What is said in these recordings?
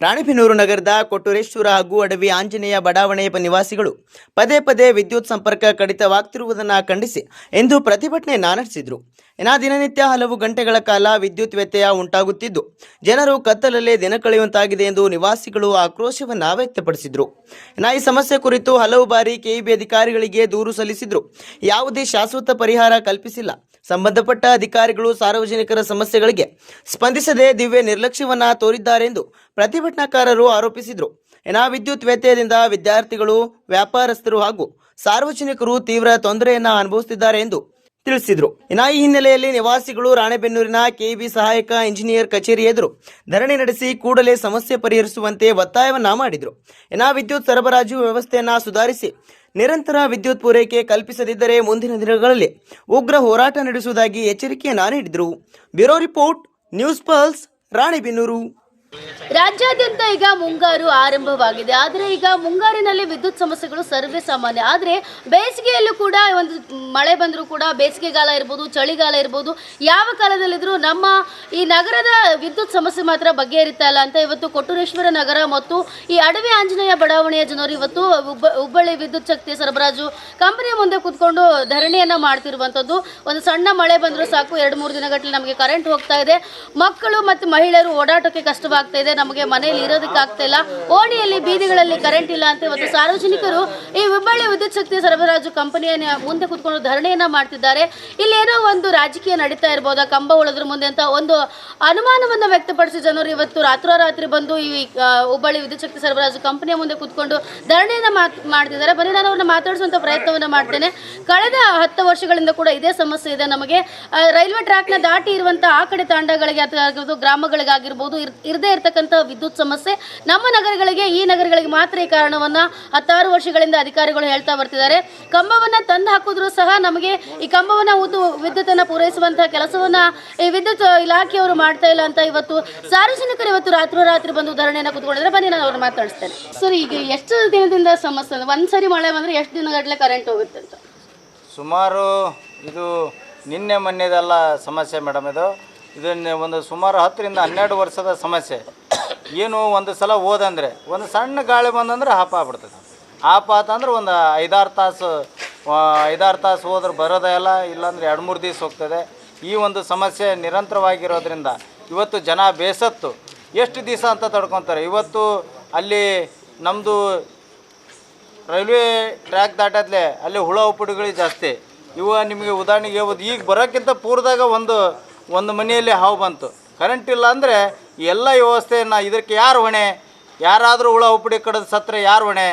ರಾಣೆಬೆನ್ನೂರು ನಗರದ ಕೊಟ್ಟೂರೇಶ್ವರ ಹಾಗೂ ಅಡವಿ ಆಂಜನೇಯ ಬಡಾವಣೆಯ ನಿವಾಸಿಗಳು ಪದೇ ಪದೇ ವಿದ್ಯುತ್ ಸಂಪರ್ಕ ಕಡಿತವಾಗ್ತಿರುವುದನ್ನು ಖಂಡಿಸಿ ಇಂದು ಪ್ರತಿಭಟನೆ ನಡೆಸಿದರು. ದಿನನಿತ್ಯ ಹಲವು ಗಂಟೆಗಳ ಕಾಲ ವಿದ್ಯುತ್ ವ್ಯತ್ಯಯ ಉಂಟಾಗುತ್ತಿದ್ದು ಜನರು ಕತ್ತಲಲ್ಲೇ ದಿನ ಕಳೆಯುವಂತಾಗಿದೆ ಎಂದು ನಿವಾಸಿಗಳು ಆಕ್ರೋಶವನ್ನು ವ್ಯಕ್ತಪಡಿಸಿದರು. ಈ ಸಮಸ್ಯೆ ಕುರಿತು ಹಲವು ಬಾರಿ ಕೆಇಬಿ ಅಧಿಕಾರಿಗಳಿಗೆ ದೂರು ಸಲ್ಲಿಸಿದ್ರು. ಯಾವುದೇ ಶಾಶ್ವತ ಪರಿಹಾರ ಕಲ್ಪಿಸಿಲ್ಲ. ಸಂಬಂಧಪಟ್ಟ ಅಧಿಕಾರಿಗಳು ಸಾರ್ವಜನಿಕರ ಸಮಸ್ಯೆಗಳಿಗೆ ಸ್ಪಂದಿಸದೆ ದಿವ್ಯ ನಿರ್ಲಕ್ಷ್ಯವನ್ನ ತೋರಿದ್ದಾರೆ ಎಂದು ಪ್ರತಿಭಟನಾಕಾರರು ಆರೋಪಿಸಿದರು. ವಿದ್ಯುತ್ ವ್ಯತ್ಯಯದಿಂದ ವಿದ್ಯಾರ್ಥಿಗಳು, ವ್ಯಾಪಾರಸ್ಥರು ಹಾಗೂ ಸಾರ್ವಜನಿಕರು ತೀವ್ರ ತೊಂದರೆಯನ್ನ ಅನುಭವಿಸುತ್ತಿದ್ದಾರೆ ಎಂದು ತಿಳಿಸಿದರು. ಈ ಹಿನ್ನೆಲೆಯಲ್ಲಿ ನಿವಾಸಿಗಳು ರಾಣೆಬೆನ್ನೂರಿನ ಕೆಇಬಿ ಸಹಾಯಕ ಇಂಜಿನಿಯರ್ ಕಚೇರಿ ಎದುರು ಧರಣಿ ನಡೆಸಿ ಕೂಡಲೇ ಸಮಸ್ಯೆ ಪರಿಹರಿಸುವಂತೆ ಒತ್ತಾಯವನ್ನ ಮಾಡಿದರು. ವಿದ್ಯುತ್ ಸರಬರಾಜು ವ್ಯವಸ್ಥೆಯನ್ನ ಸುಧಾರಿಸಿ ನಿರಂತರ ವಿದ್ಯುತ್ ಪೂರೈಕೆ ಕಲ್ಪಿಸದಿದ್ದರೆ ಮುಂದಿನ ದಿನಗಳಲ್ಲಿ ಉಗ್ರ ಹೋರಾಟ ನಡೆಸುವುದಾಗಿ ಎಚ್ಚರಿಕೆಯನ್ನ ನೀಡಿದರು. Bureau report, news pulse, Ranebennur. ರಾಜ್ಯಾದ್ಯಂತ ಈಗ ಮುಂಗಾರು ಆರಂಭವಾಗಿದೆ. ಆದರೆ ಈಗ ಮುಂಗಾರಿನಲ್ಲಿ ವಿದ್ಯುತ್ ಸಮಸ್ಯೆಗಳು ಸರ್ವೇ ಸಾಮಾನ್ಯ. ಆದರೆ ಬೇಸಿಗೆಯಲ್ಲೂ ಕೂಡ ಒಂದು ಮಳೆ ಬಂದರೂ ಕೂಡ ಬೇಸಿಗೆಗಾಲ ಇರ್ಬೋದು, ಚಳಿಗಾಲ ಇರ್ಬೋದು, ಯಾವ ಕಾಲದಲ್ಲಿದ್ದರೂ ನಮ್ಮ ಈ ನಗರದ ವಿದ್ಯುತ್ ಸಮಸ್ಯೆ ಮಾತ್ರ ಬಗೆಹರಿತಾ ಇಲ್ಲ ಅಂತ ಇವತ್ತು ಕೊಟ್ಟೂರೇಶ್ವರ ನಗರ ಮತ್ತು ಈ ಅಡವಿ ಆಂಜನೇಯ ಬಡಾವಣೆಯ ಜನರು ಇವತ್ತು ಹುಬ್ಬಳ್ಳಿ ವಿದ್ಯುತ್ ಶಕ್ತಿ ಸರಬರಾಜು ಕಂಪನಿಯ ಮುಂದೆ ಕೂತ್ಕೊಂಡು ಧರಣಿಯನ್ನು ಮಾಡ್ತಿರುವಂಥದ್ದು. ಒಂದು ಸಣ್ಣ ಮಳೆ ಬಂದರೂ ಸಾಕು 2-3 ದಿನಗಟ್ಟಲೆ ನಮಗೆ ಕರೆಂಟ್ ಹೋಗ್ತಾ ಇದೆ. ಮಕ್ಕಳು ಮತ್ತು ಮಹಿಳೆಯರು ಓಡಾಟಕ್ಕೆ ಕಷ್ಟವಾಗ್ತಾ ಇದೆ. ನಮಗೆ ಮನೆಯಲ್ಲಿ ಇರೋದಕ್ಕೆ ಆಗ್ತಾ ಇಲ್ಲ. ಓಣಿಯಲ್ಲಿ ಬೀದಿಗಳಲ್ಲಿ ಕರೆಂಟ್ ಇಲ್ಲ ಅಂತ ಇವತ್ತು ಸಾರ್ವಜನಿಕರು ಈ ಹುಬ್ಬಳ್ಳಿ ವಿದ್ಯುತ್ ಶಕ್ತಿ ಸರಬರಾಜು ಕಂಪನಿಯ ಮುಂದೆ ಕೂತ್ಕೊಂಡು ಧರಣಿಯನ್ನ ಮಾಡ್ತಿದ್ದಾರೆ. ಇಲ್ಲಿ ಏನೋ ಒಂದು ರಾಜಕೀಯ ನಡೀತಾ ಇರ್ಬೋದಾ, ಕಂಬ ಉಳಿದ್ರ ಮುಂದೆ ಅಂತ ಒಂದು ಅನುಮಾನವನ್ನ ವ್ಯಕ್ತಪಡಿಸಿ ಜನರು ಇವತ್ತು ರಾತ್ರೋರಾತ್ರಿ ಬಂದು ಈ ಹುಬ್ಬಳ್ಳಿ ವಿದ್ಯುತ್ ಶಕ್ತಿ ಸರಬರಾಜು ಕಂಪನಿಯ ಮುಂದೆ ಕೂತ್ಕೊಂಡು ಧರಣಿಯನ್ನ ಮಾಡ್ತಿದ್ದಾರೆ. ಬನ್ನಿ, ನಾನು ಅವ್ರನ್ನ ಮಾತಾಡಿಸುವಂತ ಪ್ರಯತ್ನವನ್ನ ಮಾಡ್ತೇನೆ. ಕಳೆದ 10 ವರ್ಷಗಳಿಂದ ಕೂಡ ಇದೇ ಸಮಸ್ಯೆ ಇದೆ. ನಮಗೆ ರೈಲ್ವೆ ಟ್ರ್ಯಾಕ್ನ ದಾಟಿ ಇರುವಂತ ಆ ಕಡೆ ತಾಂಡಗಳಿಗೆ ಅಥವಾ ಗ್ರಾಮಗಳಿಗಾಗಿರ್ಬೋದು ಇರದೇ ಇರತಕ್ಕಂಥ ವಿದ್ಯುತ್ ಸಮಸ್ಯೆ ನಮ್ಮ ನಗರಗಳಿಗೆ, ಈ ನಗರಗಳಿಗೆ ಮಾತ್ರ ಈ ಕಾರಣವನ್ನ 16 ವರ್ಷಗಳಿಂದ ಅಧಿಕಾರಿಗಳು ಹೇಳ್ತಾ ಬರ್ತಿದ್ದಾರೆ. ಕಂಬವನ್ನ ತಂದು ಹಾಕಿದ್ರು ಸಹ ನಮಗೆ ಈ ಕಂಬವನ್ನ ಊದು ವಿದ್ಯುತ್ತನ್ನು ಪೂರೈಸುವಂತಹ ಕೆಲಸವನ್ನ ಈ ವಿದ್ಯುತ್ ಇಲಾಖೆಯವರು ಮಾಡ್ತಾ ಇಲ್ಲ ಅಂತ ಇವತ್ತು ಸಾರ್ವಜನಿಕರು ಇವತ್ತು ರಾತ್ರೋರಾತ್ರಿ ಬಂದು ಧರಣಿಯನ್ನ ಕೂತ್ಕೊಂಡಿದ್ದಾರೆ. ಬನ್ನಿ, ನಾನು ಅವ್ರನ್ನ ಮಾತಾಡಿಸ್ತೇನೆ. ಸರ್, ಈಗ ಎಷ್ಟು ದಿನದಿಂದ ಸಮಸ್ಯೆ ಅಂದ್ರೆ ಒಂದ್ಸರಿ ಮಳೆ ಬಂದ್ರೆ ಎಷ್ಟು ದಿನಗಟ್ಟಲೆ ಕರೆಂಟ್ ಹೋಗುತ್ತೆ ಅಂತ? ಸುಮಾರು ಇದು ನಿನ್ನೆ ಮೊನ್ನೆದೆಲ್ಲ ಸಮಸ್ಯೆ ಮೇಡಮ್. ಇದನ್ನು ಒಂದು ಸುಮಾರು 10ರಿಂದ 12 ವರ್ಷದ ಸಮಸ್ಯೆ. ಏನು ಒಂದು ಸಲ ಹೋದಂದರೆ ಒಂದು ಸಣ್ಣ ಗಾಳಿ ಬಂದಂದ್ರೆ ಆಫ್ ಆಗ್ಬಿಡ್ತದೆ. ಆಫ್ ಆತಂದ್ರೆ ಒಂದು 5-6 ತಾಸು ಹೋದ್ರೆ ಬರೋದೇ ಇಲ್ಲ, ಇಲ್ಲಾಂದ್ರೆ 2-3 ದಿವಸ ಹೋಗ್ತದೆ. ಈ ಒಂದು ಸಮಸ್ಯೆ ನಿರಂತರವಾಗಿರೋದ್ರಿಂದ ಇವತ್ತು ಜನ ಬೇಸತ್ತು ಎಷ್ಟು ದಿವಸ ಅಂತ ತಡ್ಕೊತಾರೆ. ಇವತ್ತು ಅಲ್ಲಿ ನಮ್ಮದು ರೈಲ್ವೆ ಟ್ರ್ಯಾಕ್ ದಾಟದ್ಲೆ ಅಲ್ಲಿ ಹುಳ ಉಪ್ಪುಡಿಗಳು ಜಾಸ್ತಿ. ನಿಮಗೆ ಉದಾಹರಣೆಗೆ ಹೇಳ್ಬೋದು, ಈಗ ಬರೋಕ್ಕಿಂತ ಪೂರ್ವದಾಗ ಒಂದು ಮನೆಯಲ್ಲಿ ಹಾವು ಬಂತು, ಕರೆಂಟ್ ಇಲ್ಲ ಅಂದರೆ ಎಲ್ಲ ವ್ಯವಸ್ಥೆಯನ್ನು ಇದಕ್ಕೆ ಯಾರು ಹೊಣೆ? ಯಾರಾದರೂ ಹುಳ ಉಪ್ಪುಡಿ ಕಡಿದು ಸತ್ತರೆ ಯಾರು ಹೊಣೆ?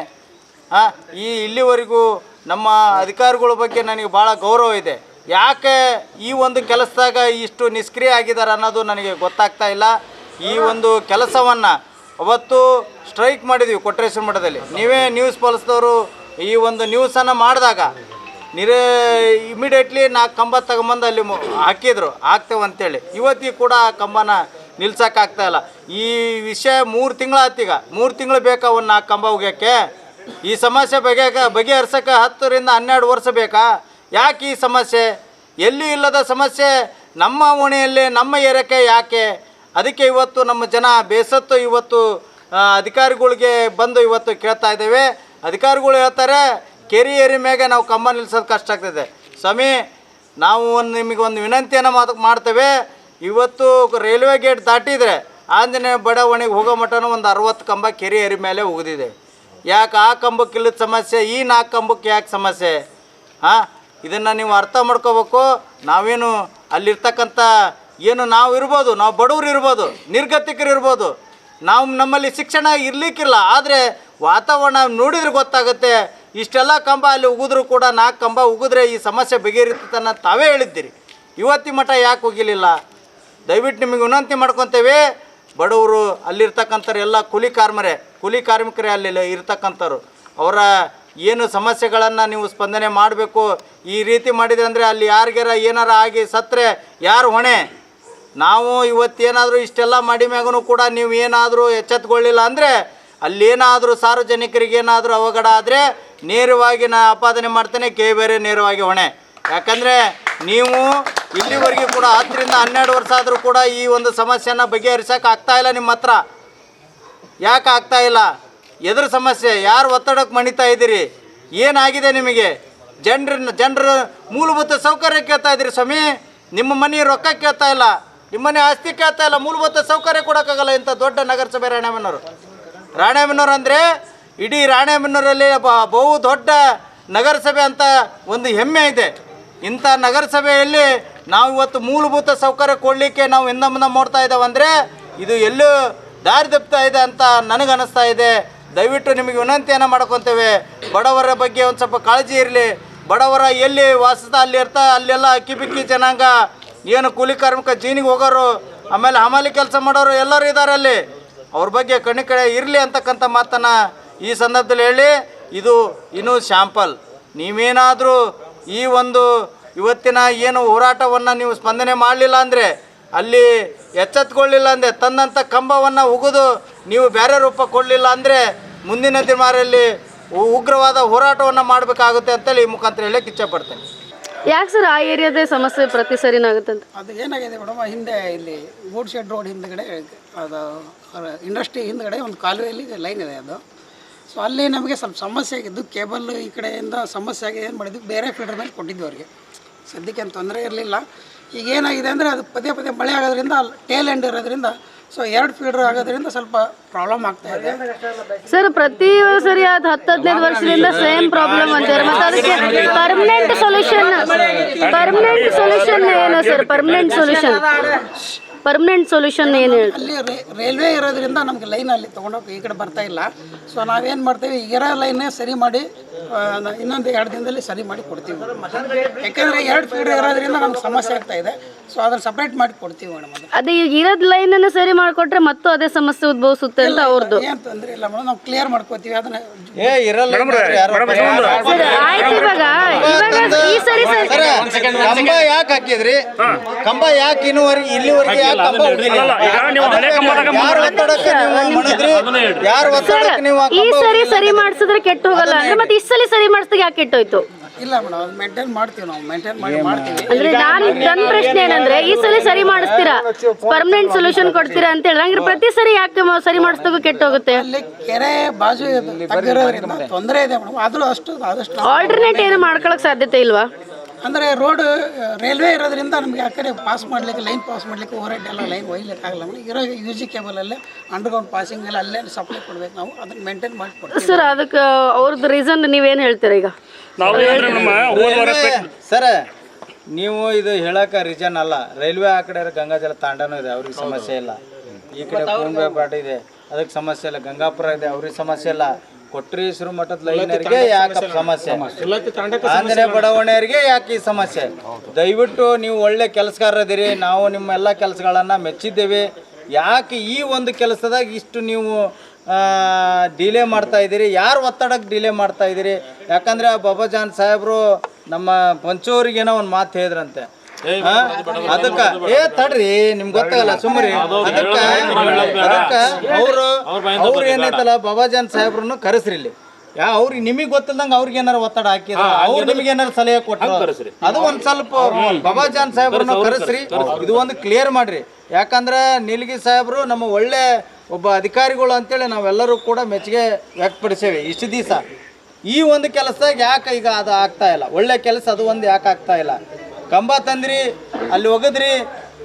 ಇಲ್ಲಿವರೆಗೂ ನಮ್ಮ ಅಧಿಕಾರಿಗಳ ಬಗ್ಗೆ ನನಗೆ ಭಾಳ ಗೌರವ ಇದೆ. ಯಾಕೆ ಈ ಒಂದು ಕೆಲಸದಾಗ ಇಷ್ಟು ನಿಷ್ಕ್ರಿಯ ಆಗಿದ್ದಾರೆ ಅನ್ನೋದು ನನಗೆ ಗೊತ್ತಾಗ್ತಾ ಇಲ್ಲ. ಈ ಒಂದು ಕೆಲಸವನ್ನು ಅವತ್ತು ಸ್ಟ್ರೈಕ್ ಮಾಡಿದ್ವಿ ಕೊಟ್ರೇಶ್ವರ ಮಠದಲ್ಲಿ. ನೀವೇ ನ್ಯೂಸ್ ಪಲ್ಸ್ದವರು ಈ ಒಂದು ನ್ಯೂಸನ್ನು ಮಾಡಿದಾಗ ಇಮಿಡಿಯೇಟ್ಲಿ 4 ಕಂಬ ತಗೊಂಬಂದು ಅಲ್ಲಿ ಹಾಕಿದ್ರು, ಹಾಕ್ತೇವೆ ಅಂತೇಳಿ. ಇವತ್ತಿಗೆ ಕೂಡ ಆ ಕಂಬನ ನಿಲ್ಸೋಕ್ಕಾಗ್ತಾ ಇಲ್ಲ. ಈ ವಿಷಯ 3 ತಿಂಗಳು ಆತೀಗ. 3 ತಿಂಗಳು ಬೇಕಾ ಒಂದು 4 ಕಂಬ ಹೋಗ್ಯೋಕ್ಕೆ? ಈ ಸಮಸ್ಯೆ ಬಗೆಹರಿಸೋಕ್ಕೆ 10ರಿಂದ 12 ವರ್ಷ ಬೇಕಾ? ಯಾಕೆ ಈ ಸಮಸ್ಯೆ? ಎಲ್ಲಿ ಇಲ್ಲದ ಸಮಸ್ಯೆ ನಮ್ಮ ಓಣಿಯಲ್ಲಿ, ನಮ್ಮ ಏರಿಯಾಕ್ಕೆ ಯಾಕೆ? ಅದಕ್ಕೆ ಇವತ್ತು ನಮ್ಮ ಜನ ಬೇಸತ್ತು ಇವತ್ತು ಅಧಿಕಾರಿಗಳಿಗೆ ಬಂದು ಇವತ್ತು ಕೇಳ್ತಾ ಇದ್ದೇವೆ. ಅಧಿಕಾರಿಗಳು ಹೇಳ್ತಾರೆ ಕೆರೆ ಏರಿ ಮ್ಯಾಗೆ ನಾವು ಕಂಬ ನಿಲ್ಸೋದು ಕಷ್ಟ ಆಗ್ತದೆ. ಸ್ವಾಮಿ, ನಾವು ನಿಮಗೊಂದು ವಿನಂತಿಯನ್ನು ಮಾಡ್ತೇವೆ. ಇವತ್ತು ರೈಲ್ವೆ ಗೇಟ್ ದಾಟಿದರೆ ಆಂಜನೇಯ ಬಡಾವಣೆಗೆ ಹೋಗೋ ಮಟ್ಟನೂ ಒಂದು 60 ಕಂಬ ಕೆರೆ ಏರಿ ಮೇಲೆ ಹೋಗಿದಿದೆ. ಯಾಕೆ ಆ ಕಂಬಕ್ಕೆ ಇಲ್ಲದ ಸಮಸ್ಯೆ, ಈ 4 ಕಂಬಕ್ಕೆ ಯಾಕೆ ಸಮಸ್ಯೆ? ಇದನ್ನು ನೀವು ಅರ್ಥ ಮಾಡ್ಕೋಬೇಕು. ನಾವೇನು ಅಲ್ಲಿರ್ತಕ್ಕಂಥ ನಾವು ಇರ್ಬೋದು, ನಾವು ಬಡವರು ಇರ್ಬೋದು, ನಿರ್ಗತಿಕರು ಇರ್ಬೋದು, ನಮ್ಮಲ್ಲಿ ಶಿಕ್ಷಣ ಇರಲಿಕ್ಕಿಲ್ಲ. ಆದರೆ ವಾತಾವರಣ ನೋಡಿದ್ರೆ ಗೊತ್ತಾಗುತ್ತೆ. ಇಷ್ಟೆಲ್ಲ ಕಂಬ ಅಲ್ಲಿ ಉಗಿದ್ರು ಕೂಡ 4 ಕಂಬ ಉಗಿದ್ರೆ ಈ ಸಮಸ್ಯೆ ಬಗೆಹರಿತನ್ನ ತಾವೇ ಹೇಳಿದ್ದೀರಿ. ಇವತ್ತಿ ಮಠ ಯಾಕೆ ಹೋಗಿಲಿಲ್ಲ? ದಯವಿಟ್ಟು ನಿಮಗೆ ವಿನಂತಿ ಮಾಡ್ಕೊತೇವೆ. ಬಡವರು ಅಲ್ಲಿರ್ತಕ್ಕಂಥವ್ರು ಎಲ್ಲ ಕೂಲಿ ಕಾರ್ಮಿಕರೇ ಅಲ್ಲಿ ಇರ್ತಕ್ಕಂಥವ್ರು. ಅವರ ಏನು ಸಮಸ್ಯೆಗಳನ್ನು ನೀವು ಸ್ಪಂದನೆ ಮಾಡಬೇಕು. ಈ ರೀತಿ ಮಾಡಿದೆ ಅಂದರೆ ಅಲ್ಲಿ ಯಾರಿಗಾರ ಏನಾರ ಆಗಿ ಸತ್ತರೆ ಯಾರು ಹೊಣೆ? ನಾವು ಇವತ್ತೇನಾದರೂ ಇಷ್ಟೆಲ್ಲ ಮಾಡಿ ಮ್ಯಾಗೂ ಕೂಡ ನೀವು ಏನಾದರೂ ಎಚ್ಚೆತ್ತುಕೊಳ್ಳಿಲ್ಲ ಅಂದರೆ ಅಲ್ಲೇನಾದರೂ ಸಾರ್ವಜನಿಕರಿಗೆ ಏನಾದರೂ ಅವಘಡ ಆದರೆ ನೇರವಾಗಿ ನಾನು ಆಪಾದನೆ ಮಾಡ್ತೇನೆ. ಬೇರೆ ನೇರವಾಗಿ ಹೊಣೆ. ಯಾಕಂದರೆ ನೀವು ಇಲ್ಲಿವರೆಗೂ ಕೂಡ 10ರಿಂದ 12 ವರ್ಷ ಆದರೂ ಕೂಡ ಈ ಒಂದು ಸಮಸ್ಯೆಯನ್ನು ಬಗೆಹರಿಸೋಕೆ ಆಗ್ತಾಯಿಲ್ಲ ನಿಮ್ಮ ಹತ್ರ. ಯಾಕೆ ಆಗ್ತಾ ಇಲ್ಲ? ಎದ್ರ ಸಮಸ್ಯೆ? ಯಾರು ಒತ್ತಡಕ್ಕೆ ಮಣಿತಾ ಇದ್ದೀರಿ? ಏನಾಗಿದೆ ನಿಮಗೆ? ಜನರ ಮೂಲಭೂತ ಸೌಕರ್ಯ ಕೇಳ್ತಾ ಇದ್ದೀರಿ ಸ್ವಾಮಿ. ನಿಮ್ಮ ಮನೆ ರೊಕ್ಕ ಕೇಳ್ತಾ ಇಲ್ಲ, ನಿಮ್ಮ ಮನೆ ಆಸ್ತಿ ಕೇಳ್ತಾ ಇಲ್ಲ, ಮೂಲಭೂತ ಸೌಕರ್ಯ ಕೊಡೋಕ್ಕಾಗಲ್ಲ. ಇಂಥ ದೊಡ್ಡ ನಗರಸಭೆ ರಾಣೆಬೆನ್ನೂರು ಅಂದರೆ ಇಡೀ ರಾಣೆಬೆನ್ನೂರಲ್ಲಿ ಬಹು ದೊಡ್ಡ ನಗರಸಭೆ ಅಂತ ಒಂದು ಹೆಮ್ಮೆ ಇದೆ. ಇಂಥ ನಗರಸಭೆಯಲ್ಲಿ ನಾವು ಇವತ್ತು ಮೂಲಭೂತ ಸೌಕರ್ಯ ಕೊಡಲಿಕ್ಕೆ ನಾವು ಹಿಂದೆ ಮುಂದೆ ಮಾಡ್ತಾ ಇದ್ದಾವೆ ಅಂದರೆ ಇದು ಎಲ್ಲೂ ದಾರಿ ತಪ್ತಾ ಇದೆ ಅಂತ ನನಗನ್ನಿಸ್ತಾ ಇದೆ. ದಯವಿಟ್ಟು ನಿಮಗೆ ವಿನಂತಿಯನ್ನು ಮಾಡ್ಕೊತೇವೆ, ಬಡವರ ಬಗ್ಗೆ ಒಂದು ಸ್ವಲ್ಪ ಕಾಳಜಿ ಇರಲಿ. ಬಡವರ ಎಲ್ಲಿ ವಾಸದ ಅಲ್ಲಿ ಅಲ್ಲೆಲ್ಲ ಅಕ್ಕಿ ಬಿಕ್ಕಿ ಜನಾಂಗ, ಏನು ಕೂಲಿ ಕಾರ್ಮಿಕ ಜೀನಿಗೆ ಹೋಗೋರು, ಆಮೇಲೆ ಹಮಾಲಿ ಕೆಲಸ ಮಾಡೋರು ಎಲ್ಲರೂ ಇದ್ದಾರೆ ಅಲ್ಲಿ. ಅವ್ರ ಬಗ್ಗೆ ಕಡೆ ಇರಲಿ ಅಂತಕ್ಕಂಥ ಮಾತನ್ನು ಈ ಸಂದರ್ಭದಲ್ಲಿ ಹೇಳಿ, ಇದು ಇನ್ನೂ ಶಾಂಪಲ್. ನೀವೇನಾದರೂ ಈ ಒಂದು ಇವತ್ತಿನ ಏನು ಹೋರಾಟವನ್ನು ನೀವು ಸ್ಪಂದನೆ ಮಾಡಲಿಲ್ಲ ಅಂದರೆ, ಅಲ್ಲಿ ಎಚ್ಚೆತ್ಕೊಳ್ಳಿಲ್ಲ ಅಂದರೆ, ತಂದಂಥ ಕಂಬವನ್ನು ಉಗಿದು ನೀವು ಬೇರೆ ರೂಪ ಕೊಡಲಿಲ್ಲ ಅಂದರೆ ಮುಂದಿನ ದಿನಮಾನಲ್ಲಿ ಉಗ್ರವಾದ ಹೋರಾಟವನ್ನು ಮಾಡಬೇಕಾಗುತ್ತೆ ಅಂತೇಳಿ ಈ ಮುಖಾಂತರ ಹೇಳಕ್ಕೆ ಇಚ್ಛೆಪಡ್ತೇನೆ. ಯಾಕೆ ಸರ್ ಆ ಏರಿಯಾದ ಸಮಸ್ಯೆ ಪ್ರತಿ ಸರಿನಾಗುತ್ತೆ ಅಂತ? ಅದು ಏನಾಗಿದೆ ಮೇಡಮ್, ಹಿಂದೆ ಇಲ್ಲಿ ಗೋಡ್ ಶೆಡ್ ರೋಡ್ ಹಿಂದ್ಗಡೆ ಅದು ಇಂಡಸ್ಟ್ರಿ ಹಿಂದ್ಗಡೆ ಒಂದು ಕಾಲುವೆಯಲ್ಲಿ ಲೈನ್ ಇದೆ ಅದು. ಸೊ ಅಲ್ಲಿ ನಮಗೆ ಸ್ವಲ್ಪ ಸಮಸ್ಯೆ ಆಗಿದ್ದು, ಕೇಬಲ್ ಈ ಕಡೆಯಿಂದ ಸಮಸ್ಯೆ ಆಗಿದೆ. ಏನು ಮಾಡಿದ್ವಿ, ಬೇರೆ ಫೀಡರ್ ಮೇಲೆ ಕೊಟ್ಟಿದ್ವಿ ಅವ್ರಿಗೆ. ಸದ್ಯಕ್ಕೆ ಏನು ತೊಂದರೆ ಇರಲಿಲ್ಲ. ಈಗ ಏನಾಗಿದೆ ಅಂದರೆ ಅದು ಪದೇ ಮಳೆ ಆಗೋದ್ರಿಂದ ಟೇಲ್ ಎಂಡ್ ಇರೋದ್ರಿಂದ ಸೊ 2 ಫೀಡರ್ ಆಗೋದ್ರಿಂದ ಸ್ವಲ್ಪ ಪ್ರಾಬ್ಲಮ್ ಆಗ್ತಾ ಇದೆ ಸರ್. ಪ್ರತಿ ಸರಿ ಅದು 10-15 ವರ್ಷದಿಂದ ಸೇಮ್ ಪ್ರಾಬ್ಲಮ್ ಅಂತಾರೆ. ಮತ್ತೆ ಅದಕ್ಕೆ ಪರ್ಮನೆಂಟ್ ಸೊಲ್ಯೂಷನ್ ಏನು ಸರ್? ಪರ್ಮನೆಂಟ್ ಸೊಲ್ಯೂಷನ್ ಏನು ಹೇಳಿ? ಅಲ್ಲಿ ರೈಲ್ವೆ ಇರೋದ್ರಿಂದ ನಮಗೆ ಲೈನ್ ಅಲ್ಲಿ ತೊಗೊಂಡೋಗಿ ಈ ಕಡೆ ಬರ್ತಾ ಇಲ್ಲ. ಸೊ ನಾವೇನು ಮಾಡ್ತೀವಿ, ಇರೋ ಲೈನೇ ಸರಿ ಮಾಡಿ ಇನ್ನೊಂದು 2 ದಿನದಲ್ಲಿ ಸರಿ ಮಾಡಿ ಕೊಡ್ತೀವಿ. ಯಾಕೆಂದರೆ 2 ಫೀಡರ್ ಇರೋದ್ರಿಂದ ನಮ್ಗೆ ಸಮಸ್ಯೆ ಆಗ್ತಾ ಇದೆ. ಸೊ ಅದನ್ನು ಸಪ್ರೇಟ್ ಮಾಡಿ ಕೊಡ್ತೀವಿ ಮೇಡಮ್. ಅದೇ ಇರೋದ್ ಲೈನನ್ನು ಸರಿ ಮಾಡಿಕೊಟ್ರೆ ಮತ್ತು ಅದೇ ಸಮಸ್ಯೆ ಉದ್ಭವಿಸುತ್ತೆ ಅಂತ ಅವ್ರದ್ದು. ಏನು ತೊಂದರೆ ಇಲ್ಲ ಮೇಡಮ್, ನಾವು ಕ್ಲಿಯರ್ ಮಾಡ್ಕೋತೀವಿ ಅದನ್ನ. ಆಯ್ತು, ಇವಾಗ ಈ ಸರಿ ಕಂಬ ಯಾಕೆ ಹಾಕಿದ್ರಿ? ಕಂಬ ಯಾಕೆ ಇಲ್ಲಿವರೆಗೆ ಈ ಸರಿ ಮಾಡಿಸಿದ್ರೆ ಕೆಟ್ಟು ಹೋಗಲ್ಲ ಅಂದ್ರೆ ಮತ್ತೆ ಈ ಸರಿ ಮಾಡಿಸಿದಾಗ ಯಾಕೆ ಕೆಟ್ಟೋಯ್ತು? ಇಲ್ಲ ಮೇಡಮ್, ಅದು ಮೇಂಟೈನ್ ಮಾಡ್ತೀವಿ ನಾವು, ಮೇಂಟೈನ್ ಮಾಡ್ತೀವಿ. ಅಂದ್ರೆ ನನ್ನ ಪ್ರಶ್ನೆ ಏನಂದ್ರೆ, ಈ ಸರಿ ಮಾಡಿಸ್ತೀರಾ, ಪರ್ಮನೆಂಟ್ ಸೊಲ್ಯೂಷನ್ ಕೊಡ್ತೀರಾ ಅಂತ ಹೇಳಿದ್ರೆ, ಹಂಗಾರೆ ಪ್ರತಿ ಸರಿ ಯಾಕೆ ಸರಿ ಮಾಡಿಸಿದಾಗ ಕೆಟ್ಟೋಗುತ್ತೆ? ಅಲ್ಲಿ ಕೆರೆ ಬಾಜು ತಗ್ಗಿರೋದ್ರಿಂದ ತೊಂದರೆ ಇದೆ ಮೇಡಮ್. ಆದ್ರೂ ಆದಷ್ಟು ಆಲ್ಟರ್ನೇಟ್ ಏನು ಮಾಡ್ಕೊಳಕ್ ಸಾಧ್ಯತೆ ಇಲ್ವಾ? ಅಂದರೆ ರೋಡ್ ರೈಲ್ವೆ ಇರೋದ್ರಿಂದ ನಮಗೆ ಆ ಕಡೆ ಪಾಸ್ ಮಾಡಲಿಕ್ಕೆ, ಲೈನ್ ಪಾಸ್ ಮಾಡಲಿಕ್ಕೆ ಓವರ್ಹೆಡ್ ಎಲ್ಲ ಲೈನ್ ಒಯ್ಲಿಕ್ಕೆ ಆಗಲ್ಲ ಮೇಡಮ್. ಇರೋ UG ಕೇಬಲಲ್ಲೇ ಅಂಡರ್ಗ್ರೌಂಡ್ ಪಾಸಿಂಗ್ ಎಲ್ಲ ಅಲ್ಲೇ ಸಪ್ಲೈ ಕೊಡ್ಬೇಕು ನಾವು, ಅದನ್ನ ಮೇಂಟೈನ್ ಮಾಡಿ ಕೊಡ್ತೀವಿ. ಸರ್ ಅದಕ್ಕೆ ಅವ್ರದ್ದು ರೀಸನ್ ನೀವೇನು ಹೇಳ್ತೀರಾ ಈಗ? ಸರ್ ನೀವು ಇದು ಹೇಳಕ್ಕೆ ರೀಸನ್ ಅಲ್ಲ. ರೈಲ್ವೆ ಆ ಕಡೆ ಗಂಗಾಜಲ ತಾಂಡನೂ ಇದೆ, ಅವ್ರಿಗೆ ಸಮಸ್ಯೆ ಇಲ್ಲ. ಈ ಕಡೆ ಪಾಟ ಇದೆ, ಅದಕ್ಕೆ ಸಮಸ್ಯೆ ಇಲ್ಲ. ಗಂಗಾಪುರ ಇದೆ, ಅವ್ರಿಗೆ ಸಮಸ್ಯೆ ಇಲ್ಲ. ಕೊಟ್ರೇಶ್ವರ ಮಠದ ಲೈನರಿಗೆ ಯಾಕೆ ಸಮಸ್ಯೆ? ಆಂಜನೇಯ ಬಡಾವಣೆಯವರಿಗೆ ಯಾಕೆ ಈ ಸಮಸ್ಯೆ? ದಯವಿಟ್ಟು ನೀವು ಒಳ್ಳೆ ಕೆಲಸಗಾರದಿರಿ, ನಾವು ನಿಮ್ಮ ಎಲ್ಲ ಕೆಲಸಗಳನ್ನು ಮೆಚ್ಚಿದ್ದೇವೆ. ಯಾಕೆ ಈ ಒಂದು ಕೆಲಸದಾಗ ಇಷ್ಟು ನೀವು ಡಿಲೇ ಮಾಡ್ತಾ ಇದ್ದೀರಿ? ಯಾರು ಒತ್ತಡಕ್ಕೆ ಡಿಲೇ ಮಾಡ್ತಾ ಇದ್ದೀರಿ? ಯಾಕಂದರೆ ಬಾಬಾಜಾನ್ ಸಾಹೇಬರು ನಮ್ಮ ಪಂಚೋರಿಗೇನೋ ಒಂದು ಮಾತು ಹೇಳಿದ್ರಂತೆ. ಅದಕ್ಕೆ ತಡ್ರಿ, ನಿಮ್ಗೆ ಗೊತ್ತಾಗಲ್ಲ ಸುಮ್ಮರಿ. ಅದಕ್ಕೆ ಅವ್ರು ಏನೈತಲ್ಲ, ಬಾಬಾಜಾನ್ ಸಾಹೇಬ್ರನ್ನು ಕರೆಸ್ರಿ ಇಲ್ಲಿ. ಅವ್ರಿಗೆ ನಿಮಗೆ ಗೊತ್ತಿಲ್ದಂಗೆ ಅವ್ರಿಗೆ ಏನಾರು ಒತ್ತಡ ಹಾಕಿದ್ರೆ, ಅವ್ರು ನಿಮಗೆ ಏನಾರು ಸಲಹೆ ಕೊಟ್ಟರು, ಅದು ಒಂದು ಸ್ವಲ್ಪ ಬಾಬಾಜಾನ್ ಸಾಹೇಬ್ರನ್ನ ಕರೆಸ್ರಿ. ಇದು ಒಂದು ಕ್ಲಿಯರ್ ಮಾಡ್ರಿ. ಯಾಕಂದ್ರೆ ನೀಲಗಿ ಸಾಹೇಬರು ನಮ್ಮ ಒಳ್ಳೆ ಒಬ್ಬ ಅಧಿಕಾರಿಗಳು ಅಂತೇಳಿ ನಾವೆಲ್ಲರೂ ಕೂಡ ಮೆಚ್ಚುಗೆ ವ್ಯಕ್ತಪಡಿಸೇವೆ ಇಷ್ಟು ದಿವಸ. ಈ ಒಂದು ಕೆಲಸದಾಗ ಯಾಕೆ ಈಗ ಅದು ಆಗ್ತಾ ಇಲ್ಲ? ಒಳ್ಳೆ ಕೆಲಸ ಅದು ಒಂದು ಯಾಕೆ ಆಗ್ತಾ ಇಲ್ಲ? ಕಂಬ ತಂದ್ರಿ, ಅಲ್ಲಿ ಹೋಗಿದ್ರಿ,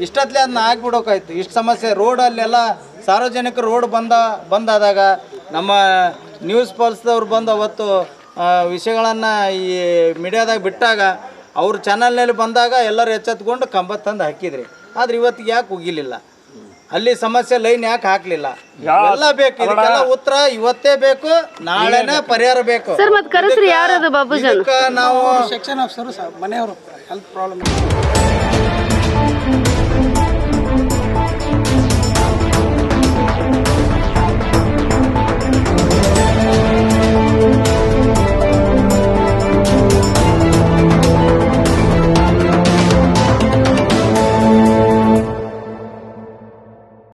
ಇಷ್ಟತ್ಲೆ ಅದನ್ನ ಹಾಕ್ಬಿಡೋಕಾಯ್ತು. ಇಷ್ಟು ಸಮಸ್ಯೆ ರೋಡ್ ಅಲ್ಲೆಲ್ಲ ಸಾರ್ವಜನಿಕ ರೋಡ್ ಬಂದಾದಾಗ ನಮ್ಮ ನ್ಯೂಸ್ ಪಲ್ಸ್ದವ್ರು ಬಂದು ಅವತ್ತು ವಿಷಯಗಳನ್ನು ಈ ಮೀಡಿಯಾದಾಗ ಬಿಟ್ಟಾಗ ಅವ್ರ ಚಾನಲ್ನಲ್ಲಿ ಬಂದಾಗ ಎಲ್ಲರೂ ಎಚ್ಚೆತ್ಕೊಂಡು ಕಂಬ ತಂದು ಹಾಕಿದ್ರಿ. ಆದ್ರೆ ಇವತ್ತಿಗೆ ಯಾಕೆ ಹೋಗಿಲಿಲ್ಲ? ಅಲ್ಲಿ ಸಮಸ್ಯೆ ಲೈನ್ ಯಾಕೆ ಹಾಕ್ಲಿಲ್ಲ? ಎಲ್ಲ ಬೇಕು, ಇದಕ್ಕೆಲ್ಲ ಉತ್ತರ ಇವತ್ತೇ ಬೇಕು, ನಾಳೆನೇ ಪರಿಹಾರ ಬೇಕು. ನಾವು ಸೆಕ್ಷನ್ ಆಫೀಸರು ಮನೆಯವರು ಹೆಲ್ತ್ ಪ್ರಾಬ್ಲಮ್